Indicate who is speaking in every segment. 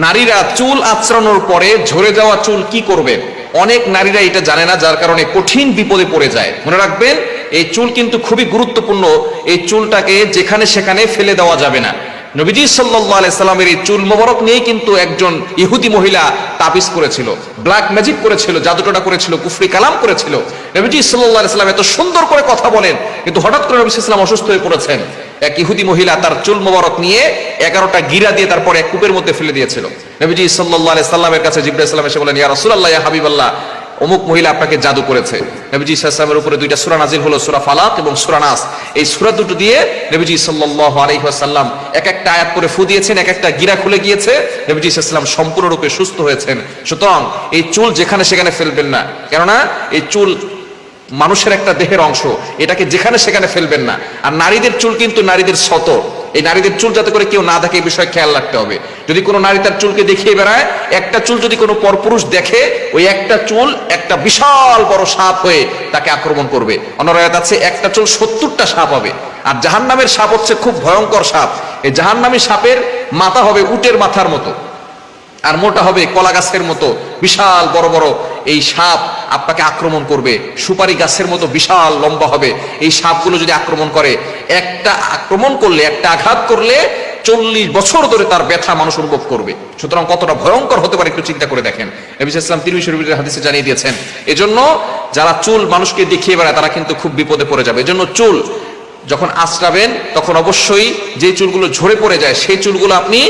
Speaker 1: নারীরা চুল আঁচড়ানোর পরে ঝরে যাওয়া চুল কি করবেন? অনেক নারীরা এটা জানে না, যার কারণে কঠিন বিপদে পড়ে যায়। মনে রাখবেন, এই চুল কিন্তু খুবই গুরুত্বপূর্ণ। এই চুলটাকে যেখানে সেখানে ফেলে দেওয়া যাবে না। নবীজি সাল্লাল্লাহু আলাইহি সাল্লামের এই চুল মোবারক নিয়ে কিন্তু একজন ইহুদি মহিলা তাবিজ করেছিল, ব্ল্যাক ম্যাজিক করেছিল, জাদুটোনা করেছিল, কুফরি কালাম করেছিল। নবীজি সাল্লাল্লাহু আলাইহি সাল্লাম এত সুন্দর করে কথা বলেন, কিন্তু হঠাৎ করে নবী সাল্লাল্লাহু আলাইহি সাল্লাম অসুস্থ হয়ে পড়েছেন। এক ইহুদি মহিলা তার চুল মোবারক নিয়ে 11টা গিরা দিয়ে তারপর এক কূপের মধ্যে ফেলে দিয়েছিল। নবীজি সাল্লাল্লাহু আলাইহি সাল্লামের কাছে জিবরাইল সাল্লাম এসে বলেন, ইয়া রাসূলুল্লাহ, ইয়া হাবিবাল্লাহ, অমুক মহিলা আপনাকে জাদু করেছে। নবীজি সাল্লাল্লাহু আলাইহি ওয়াসাল্লামের উপরে দুইটা সূরা নাজিল হলো, সূরা ফালাক এবং সূরা নাস। এই সূরা দুটো দিয়ে নবীজি সাল্লাল্লাহু আলাইহি ওয়াসাল্লাম এক একটা আয়াত করে ফু দিয়েছেন, এক একটা গিরা খুলে গিয়েছে। নবীজি সাল্লাল্লাহু আলাইহি ওয়াসাল্লাম সম্পূর্ণরূপে সুস্থ হয়েছেন। সুতরাং এই চুল যেখানে সেখানে ফেলবেন না, কেননা এই চুল মানুষের একটা দেহের অংশ, এটাকে যেখানে সেখানে ফেলবেন না। আর নারীদের চুল কিন্তু নারীদের সতর, এই নারীদের চুল যাতে করে কেউ না দেখে এই বিষয়ে খেয়াল রাখতে হবে। যদি কোনো নারী তার চুলকে দেখিয়ে বেড়ায়, একটা চুল যদি কোনো পরপুরুষ দেখে, ওই একটা চুল একটা বিশাল বড় সাপ হয়ে তাকে আক্রমণ করবে। অন্য রায়াত আছে একটা চুল 70টা সাপ হবে। আর জাহান্নামের সাপ হচ্ছে খুব ভয়ঙ্কর সাপ। এই জাহান্নামী সাপের মাথা হবে উটের মাথার মতো, আর মোটা হবে কলা গাছের মতো। বিশাল বড় বড় এই সাপ আপনাকে আক্রমণ করবে। সুপারি গাছের মতো বিশাল লম্বা হবে এই সাপগুলো। যদি আক্রমণ করে, একটা আক্রমণ করলে, একটা আঘাত করলে 40 বছর ধরে তার ব্যথা মানুষ অনুভব করবে। সুতরাং কতটা ভয়ঙ্কর হতে পারে একটু চিন্তা করে দেখেন। নবী সাল্লাল্লাহু আলাইহি ওয়াসাল্লাম তিরমিজি শরীফের হাদিসে জানিয়ে দিয়েছেন। এজন্য যারা চুল মানুষকে দেখিয়ে বেড়ায় তারা কিন্তু খুব বিপদে পড়ে যাবে। এজন্য চুল যখন আঁচড়াবেন তখন অবশ্যই যে চুলগুলো ঝরে পড়ে যায় সেই চুলগুলো আপনি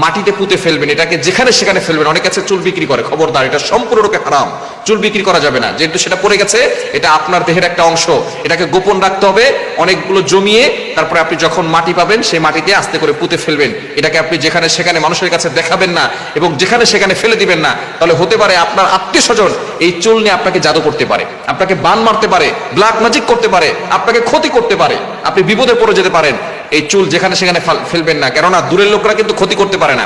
Speaker 1: মাটিতে পুঁতে ফেলবেন, এটাকে যেখানে সেখানে ফেলবেন। অনেক কাছে চুল বিক্রি করে, খবরদার, এটা সম্পূর্ণরূপে হারাম। চুল বিক্রি করা যাবে না, যেহেতু সেটা পড়ে গেছে, এটা আপনার দেহের একটা অংশ, এটাকে গোপন রাখতে হবে। অনেকগুলো জমিয়ে তারপরে আপনি যখন মাটি পাবেন সেই মাটিতে আস্তে করে পুঁতে ফেলবেন। এটাকে আপনি যেখানে সেখানে মানুষের কাছে দেখাবেন না এবং যেখানে সেখানে ফেলে দিবেন না। তাহলে হতে পারে আপনার আত্মীয় স্বজন এই চুল নিয়ে আপনাকে জাদু করতে পারে, আপনাকে বান মারতে পারে, ব্ল্যাক ম্যাজিক করতে পারে, আপনাকে ক্ষতি করতে পারে, আপনি বিপদে পড়ে যেতে পারেন। এই চুল যেখানে সেখানে ফেলবেন না, কেননা দূরের লোকরা কিন্তু ক্ষতি করতে পারে না।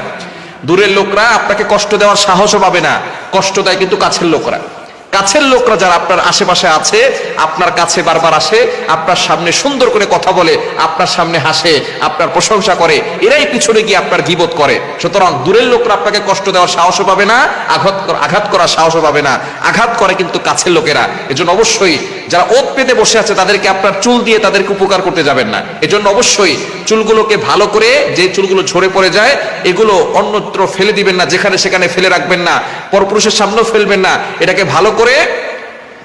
Speaker 1: দূরের লোকরা আপনাকে কষ্ট দেওয়ার সাহসও পাবে না, কষ্ট দেয় কিন্তু কাছের লোকরা। কাছের লোকরা যারা আপনার আশেপাশে আছে, আপনার কাছে বারবার আসে, আপনার সামনে সুন্দর করে কথা বলে, আপনার সামনে হাসে, আপনার প্রশংসা করে, এরাই পিছনে গিয়ে আপনার গীবত করে। সুতরাং দূরের লোকরা আপনাকে কষ্ট দেওয়ার সাহসও পাবে না, আঘাত করার সাহসও পাবে না। আঘাত করে কিন্তু কাছের লোকেরা। এজন্য অবশ্যই যারা ওত পেতে বসে আছে তাদেরকে আপনার চুল দিয়ে তাদেরকে উপকার করতে যাবেন না। এজন্য অবশ্যই চুলগুলোকে ভালো করে, যে চুলগুলো ঝরে পড়ে যায় এগুলো অন্যত্র ফেলে দিবেন না, যেখানে সেখানে ফেলে রাখবেন না, পরপুরুষের সামনেও ফেলবেন না। এটাকে ভালো করে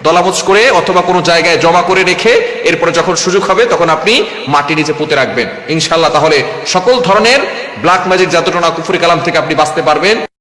Speaker 1: দলামোচ করে অথবা কোনো জায়গায় জমা করে রেখে এরপরে যখন সুযোগ হবে তখন আপনি মাটি নিচে পুঁতে রাখবেন। ইনশাআল্লাহ তাহলে সকল ধরনের ব্ল্যাক ম্যাজিক, জাদুটোনা, কুফরি কালাম থেকে আপনি বাঁচতে পারবেন।